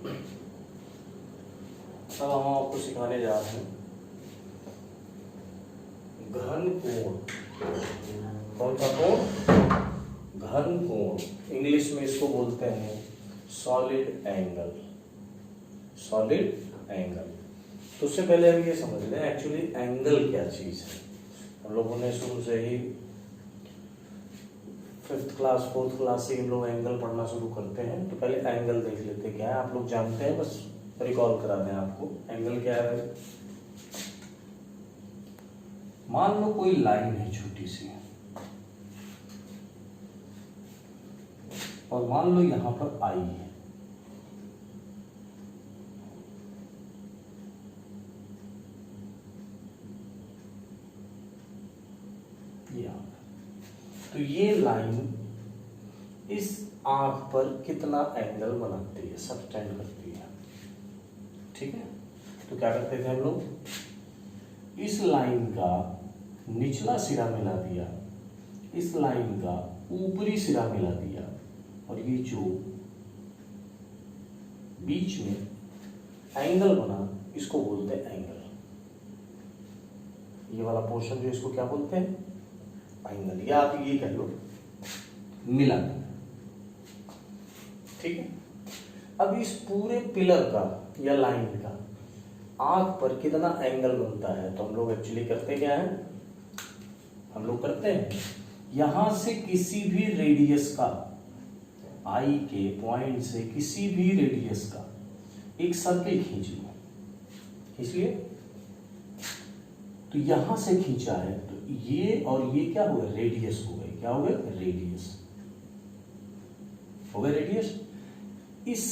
अब हम आपको सिखाने जा रहे हैं घन कोण। कौन सा कोण? घन कोण। इंग्लिश में इसको बोलते हैं सॉलिड एंगल। Solid angle. तो उससे पहले हम ये समझ लें एक्चुअली एंगल क्या चीज है। हम लोगों ने शुरू से ही 5th क्लास 4th क्लास से हम लोग एंगल पढ़ना शुरू करते हैं। तो पहले एंगल देख लेते हैं क्या है। आप लोग जानते हैं, बस रिकॉल करा दें आपको एंगल क्या है। मान लो कोई लाइन है छोटी सी, और मान लो यहां पर आई है। तो ये लाइन इस आंख पर कितना एंगल बनाती है, सबटेंड करती है। ठीक है, तो क्या करते थे हम लोग, इस लाइन का निचला सिरा मिला दिया, इस लाइन का ऊपरी सिरा मिला दिया, और ये जो बीच में एंगल बना इसको बोलते हैं एंगल। ये वाला पोर्शन जो इसको क्या बोलते हैं, एंगल, या आप ये कह लो मिलन। ठीक है, अब इस पूरे पिलर का या लाइन का आंख पर कितना एंगल बनता है, तो हम लोग एक्चुअली करते क्या है, हम लोग करते हैं यहां से किसी भी रेडियस का, आई के पॉइंट से किसी भी रेडियस का एक सर्किल खींच लो। इसलिए तो यहां से खींचा है, तो ये और ये क्या हो गया, रेडियस हो गए। क्या हो गया, रेडियस हो गया, रेडियस। इस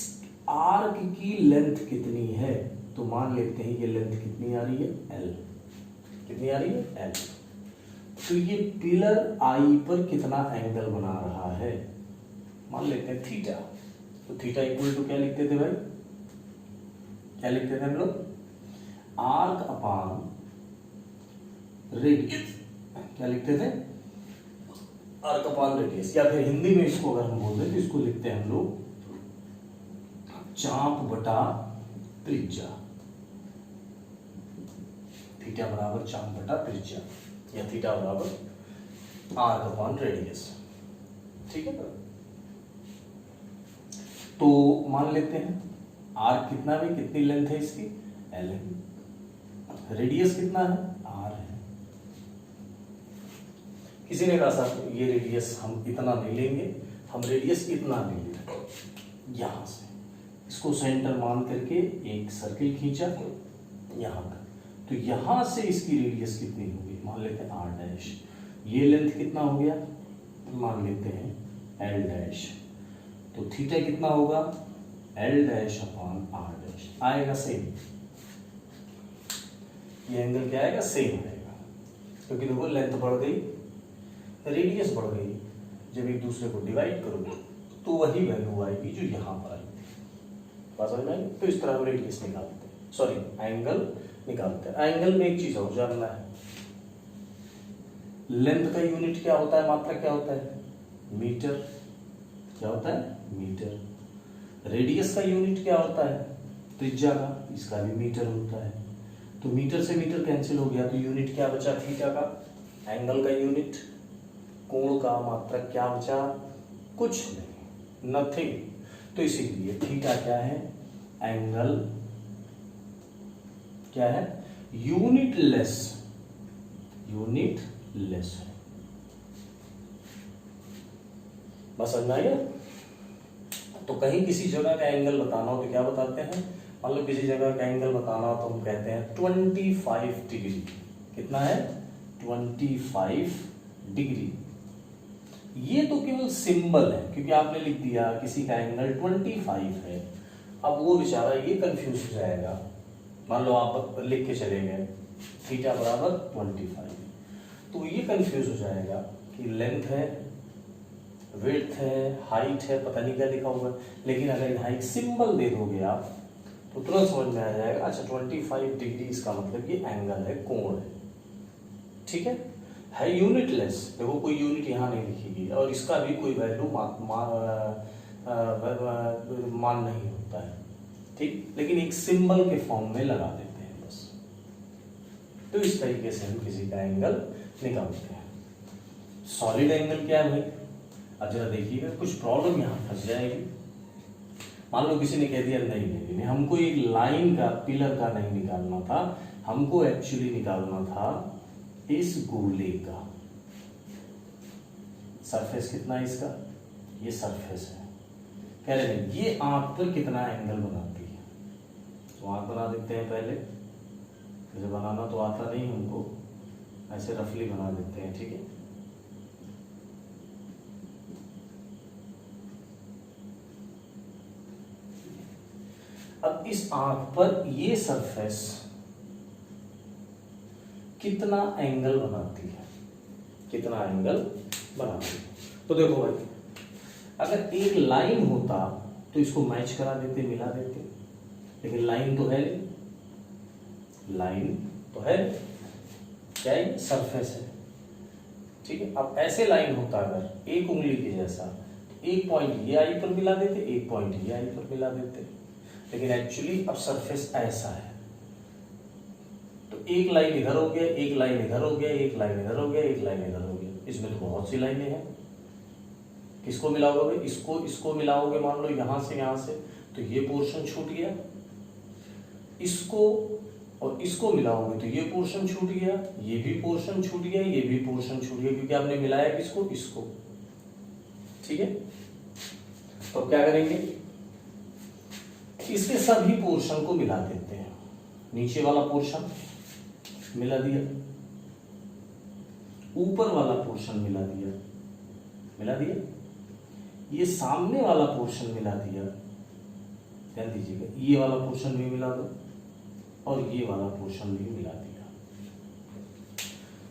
आर्क की लेंथ कितनी है, तो मान लेते हैं ये लेंथ कितनी आ रही है, एल। कितनी आ रही है, एल। तो ये पिलर आई पर कितना एंगल बना रहा है, मान लेते हैं थीटा। तो थीटा इक्वल टू क्या लिखते थे भाई, क्या लिखते थे हम लोग, आर्क अपान रेडियस। क्या लिखते थे, आर्क अपान रेडियस। या फिर हिंदी में इसको अगर हम बोल दें तो इसको लिखते हैं हम लोग चाप बटा त्रिज्या। थीटा बराबर चाप बटा त्रिज्या, या थीटा बराबर आर्क अपान रेडियस। ठीक है, तो मान लेते हैं आर्क कितना भी, कितनी लेंथ है इसकी, एल है। रेडियस कितना है, आर है। किसी ने कहा सर ये रेडियस हम इतना नहीं लेंगे, हम रेडियस इतना ले लेंगे। यहां से इसको सेंटर मान करके एक सर्किल खींचा यहां तक, तो यहां से इसकी रेडियस कितनी होगी, मान लेते हैं आर डैश। ये लेंथ कितना हो गया, मान लेते हैं एल डैश। तो थीटा कितना होगा, L dash upon R dash. आएगा सेम, ये एंगल क्या आएगा, सेम आएगा, क्योंकि देखो लेंथ बढ़ गई, रेडियस बढ़ गई। जब एक दूसरे को डिवाइड करोगे तो वही वैल्यू आएगी जो यहां पर आई थी। बात समझ में आई? तो इस तरह हम रेडियस निकालते हैं, सॉरी एंगल निकालते हैं। एंगल में एक चीज और जानना है, लेंथ का यूनिट क्या होता है, मात्रा क्या होता है, मीटर। क्या होता है, मीटर। रेडियस का यूनिट क्या होता है, त्रिज्या का, इसका भी मीटर होता है। तो मीटर से मीटर कैंसिल हो गया, तो यूनिट क्या बचा, थीटा का। एंगल का यूनिट, कोण का मात्रक क्या बचा, कुछ नहीं, नथिंग। तो इसीलिए थीटा क्या है, एंगल क्या है, यूनिट लेस, यूनिट लेस है। बस समझ में आया। तो कहीं किसी जगह का एंगल बताना हो तो क्या बताते हैं, मान लो किसी जगह का एंगल बताना हो तो हम कहते हैं 25 डिग्री। कितना है, 25 डिग्री। ये तो केवल सिंबल है, क्योंकि आपने लिख दिया किसी का एंगल 25 है। अब वो बेचारा ये कंफ्यूज हो जाएगा। मान लो आप लिख के चले गए थीटा बराबर 25, तो ये कंफ्यूज हो जाएगा कि लेंथ है, विड्थ है, हाइट है, पता नहीं क्या लिखा हुआ। लेकिन अगर यहाँ एक सिंबल दे दोगे आप तो तुरंत समझ में आ जाएगा, अच्छा 25 डिग्री इसका मतलब ये एंगल है, कोण है। ठीक है यूनिटलेस। देखो कोई यूनिट यहाँ नहीं लिखी और इसका भी कोई वैल्यू मान नहीं होता है। ठीक, लेकिन एक सिंबल के फॉर्म में लगा देते हैं बस। तो इस तरीके से हम किसी का एंगल निकालते हैं। सॉलिड एंगल क्या है भाई? अब जरा देखिएगा, कुछ प्रॉब्लम यहाँ फंस जाएगी। मान लो किसी ने कह दिया नहीं, हमको एक लाइन का, पिलर का नहीं निकालना था, हमको एक्चुअली निकालना था इस गोले का सरफेस कितना है इसका, ये सरफेस है। कह रहे हैं ये आंख पर कितना एंगल बनाती है, तो आंख बना देते हैं पहले। मुझे बनाना तो आता नहीं हमको, ऐसे रफली बना देते हैं, ठीक है। अब इस आंख पर ये सरफेस कितना एंगल बनाती है, कितना एंगल बनाती है। तो देखो भाई, अगर एक लाइन होता तो इसको मैच करा देते, मिला देते, लेकिन लाइन तो है, लाइन तो है क्या है, सरफेस है, ठीक है। अब ऐसे लाइन होता अगर एक उंगली के जैसा, एक पॉइंट ये आई पर मिला देते, एक पॉइंट ये आई पर मिला देते, लेकिन एक्चुअली अब सरफेस ऐसा है, तो एक लाइन इधर हो गया, एक लाइन इधर हो गया, एक लाइन इधर हो गया, एक लाइन इधर हो गया। इसमें तो बहुत सी लाइनें हैं। किसको मिलाओगे? इसको मिलाओगे, मान लो यहां से, तो ये पोर्शन छूट गया। इसको और इसको मिलाओगे तो ये पोर्शन छूट गया, ये भी पोर्शन छूट गया, ये भी पोर्शन छूट गया, क्योंकि आपने मिलाया किसको, इसको, ठीक है। तो क्या करेंगे, इसके सभी पोर्शन को मिला देते हैं। नीचे वाला पोर्शन मिला दिया, ऊपर वाला पोर्शन मिला दिया, ये सामने वाला पोर्शन मिला दिया, ध्यान दीजिएगा, ये वाला पोर्शन भी मिला दो और ये वाला पोर्शन भी मिला दिया।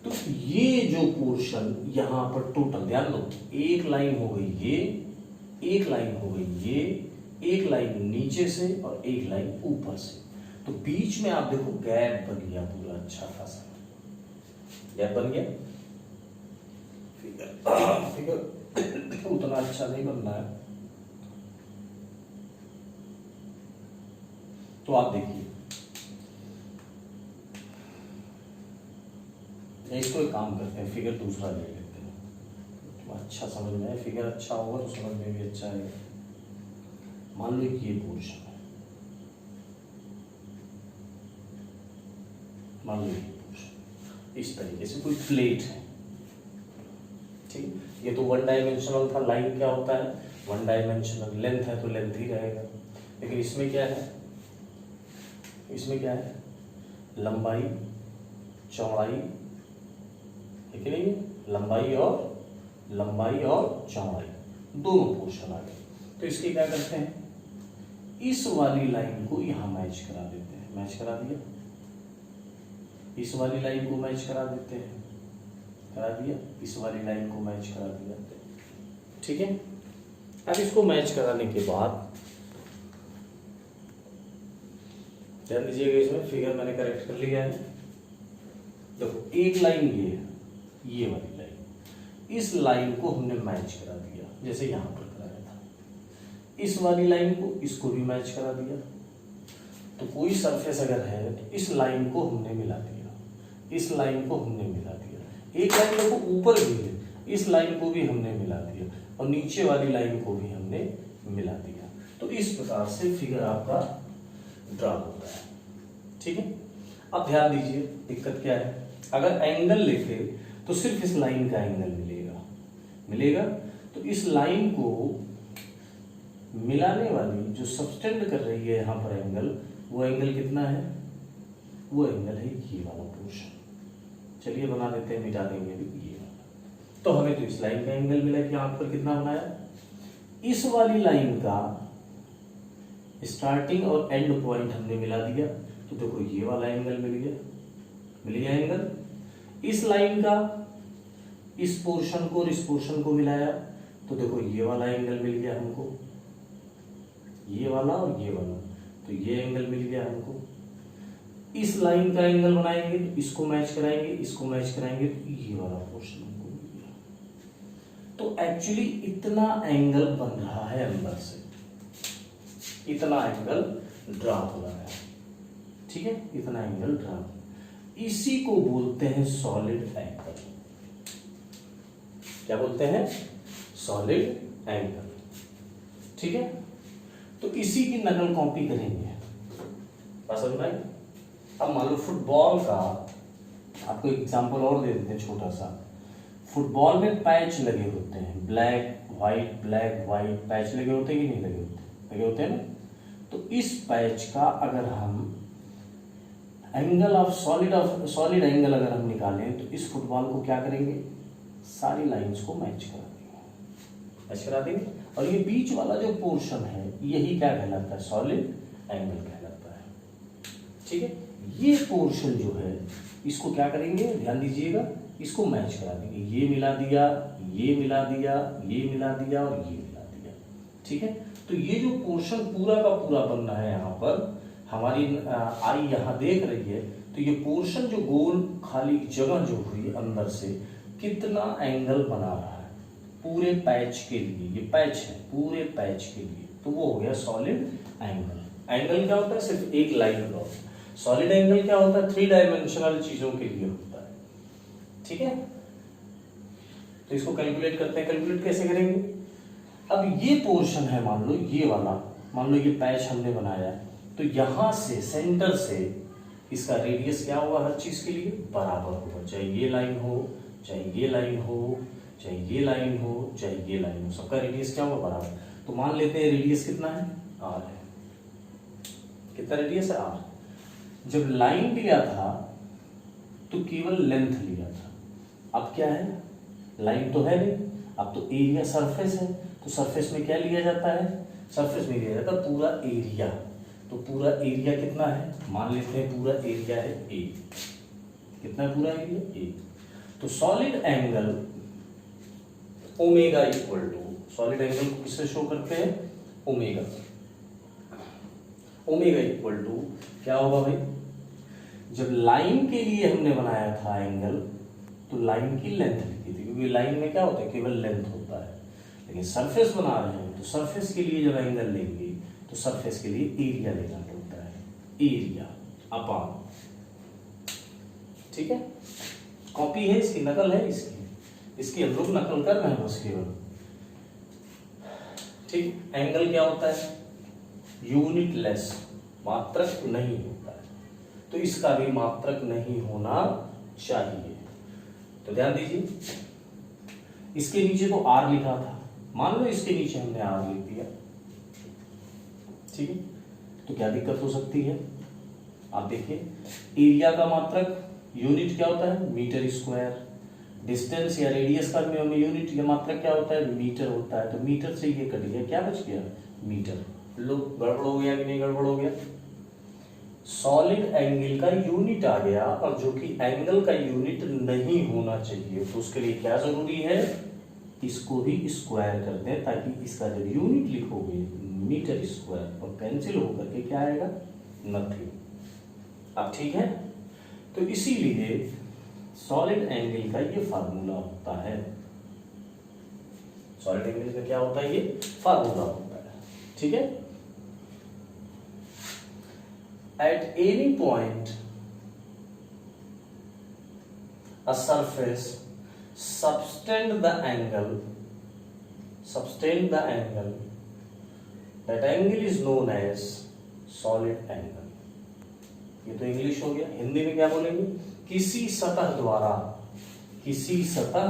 तो ये जो पोर्शन यहां पर टोटल, ध्यान दो, एक लाइन हो गई ये, एक लाइन हो गई ये, एक लाइन नीचे से और एक लाइन ऊपर से, तो बीच में आप देखो गैप बन गया पूरा, अच्छा खासा गैप बन गया। फिगर उतना अच्छा नहीं बन रहा है, तो आप देखिए, इसको एक काम करते हैं, फिगर दूसरा ले लेते हैं, तो अच्छा समझ में आए। फिगर अच्छा होगा तो समझ में भी अच्छा आएगा। मान लो ये पोर्शन है, मान लो ये पोर्शन इस तरीके से कोई प्लेट है, ठीक। ये तो वन डायमेंशनल था, लाइन क्या होता है, वन डायमेंशनल, लेंथ है तो लेंथ ही रहेगा। लेकिन इसमें क्या है, इसमें क्या है, लंबाई चौड़ाई, है कि नहीं, लंबाई और चौड़ाई दोनों पोर्शन आ गए। तो इसके क्या करते हैं, इस वाली लाइन को यहां मैच करा देते हैं, मैच करा दिया, इस वाली लाइन को मैच करा देते हैं, करा दिया, इस वाली लाइन को मैच करा दिया, ठीक है। अब इसको मैच कराने के बाद ध्यान दीजिएगा, इसमें फिगर मैंने करेक्ट कर लिया है। देखो एक लाइन ये वाली लाइन, इस लाइन को हमने मैच करा दिया, जैसे यहां पर कराया था। इस वाली लाइन को इसको भी मैच करा दिया। तो कोई सरफेस अगर है तो इस लाइन को हमने मिला दिया, इस लाइन को हमने मिला दिया, एक लाइन देखो ऊपर भी है, इस लाइन को भी हमने मिला दिया और नीचे वाली लाइन को भी हमने मिला दिया। तो इस प्रकार से फिगर आपका ड्रा होता है, ठीक है। अब ध्यान दीजिए, दिक्कत क्या है, अगर एंगल लेते तो सिर्फ इस लाइन का एंगल मिलेगा, तो इस लाइन को मिलाने वाली जो सबटेंड कर रही है यहां पर एंगल, वो एंगल कितना है, वो एंगल है ये वाला पोर्शन। चलिए बना देते हैं, मिटा देंगे भी ये वाला। तो हमें तो इस लाइन का एंगल मिला कि आंख पर कितना बनाया, इस वाली लाइन का स्टार्टिंग और एंड पॉइंट हमने मिला दिया, तो देखो ये वाला एंगल मिल गया एंगल। इस लाइन का इस पोर्शन को और इस पोर्शन को मिलाया, तो देखो ये वाला एंगल मिल गया हमको, ये वाला और ये वाला, तो ये एंगल मिल गया हमको। इस लाइन का एंगल बनाएंगे तो इसको मैच कराएंगे, इसको मैच कराएंगे, तो ये वाला पोर्शन हमको मिल गया। तो एक्चुअली इतना एंगल बन रहा है अंदर से, इतना एंगल ड्रा हो रहा है, ठीक है, इतना एंगल ड्रा। इसी को बोलते हैं सॉलिड एंगल। क्या बोलते हैं? सॉलिड एंगल, ठीक है। तो इसी की नकल कॉपी करेंगे, समझ में? अब मान लो फुटबॉल का आपको एग्जांपल और दे देते हैं छोटा सा। फुटबॉल में पैच लगे होते हैं, ब्लैक व्हाइट पैच लगे होते हैं कि नहीं लगे होते? लगे होते हैं ना। तो इस पैच का अगर हम सॉलिड एंगल अगर हम निकालें तो इस फुटबॉल को क्या करेंगे? सारी लाइंस को मैच करा देंगे और ये बीच वाला जो पोर्शन है यही क्या कहलाता है? सॉलिड एंगल कहलाता है, ठीक है। ये पोर्शन जो है इसको क्या करेंगे? ध्यान दीजिएगा, इसको मैच करा देंगे। ये मिला दिया, ये मिला दिया, ये मिला दिया और ये मिला दिया, ठीक है। तो ये जो पोर्शन पूरा का पूरा बन रहा है यहाँ पर, हमारी आई यहाँ देख रही है, तो ये पोर्शन जो गोल खाली जगह जो हुई अंदर से कितना एंगल बना रहा है पूरे पैच के लिए। ये पैच है पूरे पैच के लिए, तो वो हो गया सॉलिड एंगल। एंगल क्या होता है? सिर्फ एक लाइन का होता है। सॉलिड एंगल क्या होता है? 3 डायमेंशनल चीजों के लिए होता है, ठीक है। तो इसको कैलकुलेट करते हैं। कैलकुलेट कैसे करेंगे? अब ये पोर्शन है, मान लो ये वाला, मान लो ये पैच हमने बनाया, तो यहां से सेंटर से इसका रेडियस क्या होगा? हर चीज के लिए बराबर होगा, चाहे ये लाइन हो, चाहे ये लाइन हो, चाहे ये लाइन हो, चाहे ये लाइन हो, सबका रेडियस क्या होगा? बराबर। तो मान लेते हैं रेडियस कितना है? r है। कितना रेडियस है? r। जब लाइन लिया था तो केवल लेंथ लिया था, अब क्या है? लाइन तो है नहीं, अब तो एरिया सरफेस है, तो सरफेस में क्या लिया जाता है? सरफेस में लिया जाता है पूरा एरिया। तो पूरा एरिया कितना है? मान लेते हैं पूरा एरिया है a। कितना है पूरा एरिया? a। तो solid angle omega equal to, solid angle को किससे शो करते हैं? ओमेगा। ओमेगा इक्वल टू क्या होगा भाई? जब लाइन के लिए हमने बनाया था एंगल, तो लाइन की लेंथ लिखी थी, क्योंकि लाइन में क्या होता है? केवल लेंथ होता है। लेकिन सरफेस बना रहे हैं तो सरफेस के लिए जब एंगल लेंगे तो सरफेस के लिए एरिया लेना पड़ता है, एरिया अपॉन, ठीक है। कॉपी है इसकी, नकल है इसकी अनुरूप नकल कर रहे हैं बस केवल, ठीक। एंगल क्या होता है? यूनिट लेस, मात्रक नहीं होता है, तो इसका भी मात्रक नहीं होना चाहिए। तो ध्यान दीजिए, इसके नीचे तो r लिखा था, मान लो इसके नीचे हमने r लिख दिया, ठीक है। तो क्या दिक्कत हो सकती है? आप देखिए, एरिया का मात्रक यूनिट क्या होता है? Metre square. डिस्टेंस या रेडियस का यूनिट या मात्रक क्या होता है? मीटर होता है। तो मीटर से ये कट गया, क्या बच गया? मीटर। लो, गड़बड़ हो गया कि नहीं गड़बड़ हो गया? सॉलिड एंगल का यूनिट आ गया, और जो कि एंगल का यूनिट नहीं होना चाहिए, तो उसके लिए क्या जरूरी है? इसको भी स्क्वायर कर दें, ताकि इसका जब यूनिट लिखोगे मीटर स्क्वायर और कैंसिल होकर के क्या आएगा? नथिंग। अब ठीक है, तो इसीलिए सॉलिड एंगल का ये फार्मूला होता है। सॉलिड एंगल का क्या होता है? ये फार्मूला होता है, ठीक है। At any point, a surface subtend the angle. That angle is known as solid angle. ये तो इंग्लिश हो गया। हिंदी में क्या बोलेंगे? किसी सतह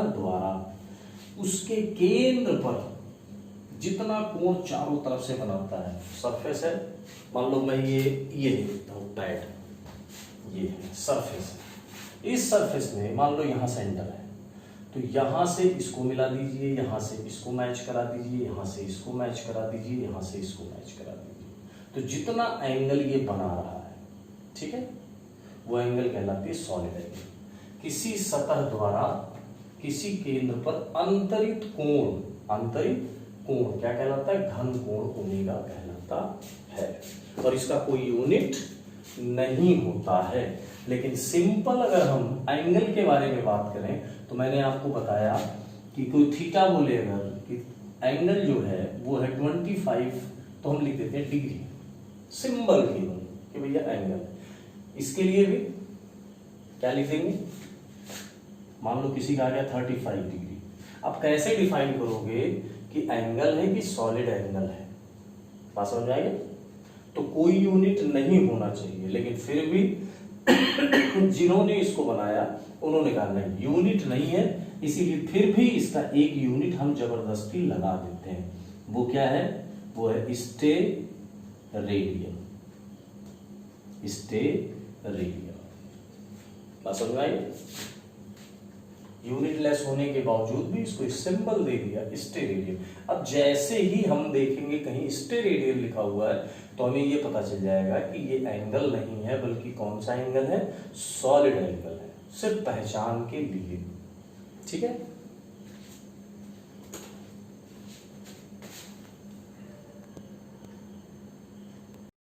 द्वारा उसके केंद्र पर जितना कोण चारों तरफ से बनाता है, सरफेस है, मान लो मैं ये देखता हूँ पैड, ये है सरफेस। इस सरफेस में मान लो यहाँ सेंटर है, तो यहाँ से इसको मिला दीजिए, यहाँ से इसको मैच करा दीजिए, यहाँ से इसको मैच करा दीजिए, यहाँ से इसको मैच करा दीजिए। तो जितना एंगल ये बना रहा है, ठीक है, वो एंगल कहलाती है सॉलिड एंगल। किसी सतह द्वारा किसी केंद्र पर अंतरित कोण क्या कहलाता है? घन कोण ओमेगा कहलाता है, और इसका कोई यूनिट नहीं होता है। लेकिन सिंपल अगर हम एंगल के बारे में बात करें, तो मैंने आपको बताया कि कोई थीटा बोले अगर कि एंगल जो है वो है 25, तो हम लिख देते हैं डिग्री, सिंबल केवल कि भैया एंगल है। इसके लिए भी क्या लिखेंगे, मान लो किसी का आ गया 35 डिग्री। अब कैसे डिफाइन करोगे कि एंगल है कि सॉलिड एंगल है, बात समझ में आएगी। तो कोई यूनिट नहीं होना चाहिए, लेकिन फिर भी जिन्होंने इसको बनाया उन्होंने कहा नहीं यूनिट नहीं है, इसीलिए फिर भी इसका एक यूनिट हम जबरदस्ती लगा देते हैं। वो क्या है, वो है स्टेरेडियन। स्टेरेडियन, बात समझ में आई। यूनिट लेस होने के बावजूद भी इसको एक सिंबल दे दिया स्टेरेडियन। अब जैसे ही हम देखेंगे कहीं स्टेरेडियन लिखा हुआ है तो हमें ये पता चल जाएगा कि ये एंगल नहीं है, बल्कि कौन सा एंगल है, सॉलिड एंगल है, सिर्फ पहचान के लिए। ठीक है।